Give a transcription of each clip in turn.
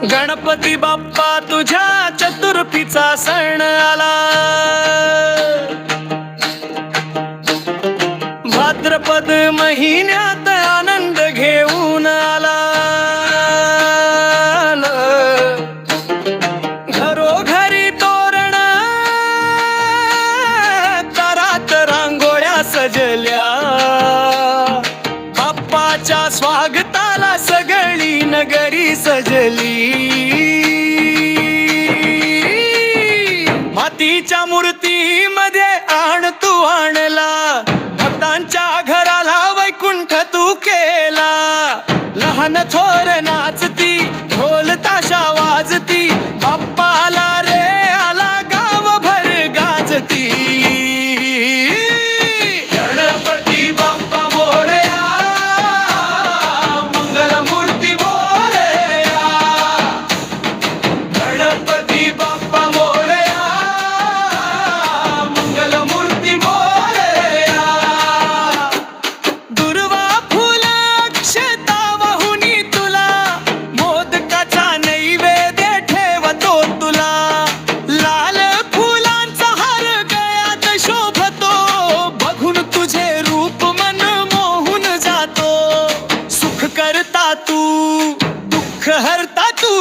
गणपती बाप्पा तुझ्या चतुर्थीचा सण आला, भाद्रपद महिन्यात आनंद घेऊन आला। घरोघरी तोरण दारात रांगोळ्या सजल्या, बाप्पाच्या स्वागताला सगळी नगरी सजली। मातीच्या मूर्तीमध्ये आण तू आणला, भक्तांच्या घराला वैकुंठ तू केला। लहान थोर नाचती, ढोल ताशा वाजती, बाप्पाला रे आला गावभर गाजती। गणपती बाप्पा मोरया, मंगल मूर्ती मोरया। गणपती बाप्पा मोरया, मंगल मूर्ती मोरया। दुर्वा फुल अक्षता वाहुनी तुला, मोदकाचा नैवेद्य ठेवतो तुला। लाल फुलांचा हार गळ्यात शोभतो, बघून तुझे रूप मन मोहून जातो। सुख करता तू, दुःख हरता तू,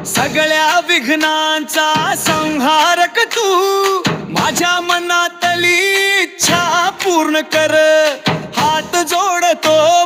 सगळ्या विघ्नांचा संहारक तू। माझ्या मनातली इच्छा पूर्ण कर, हात जोडतो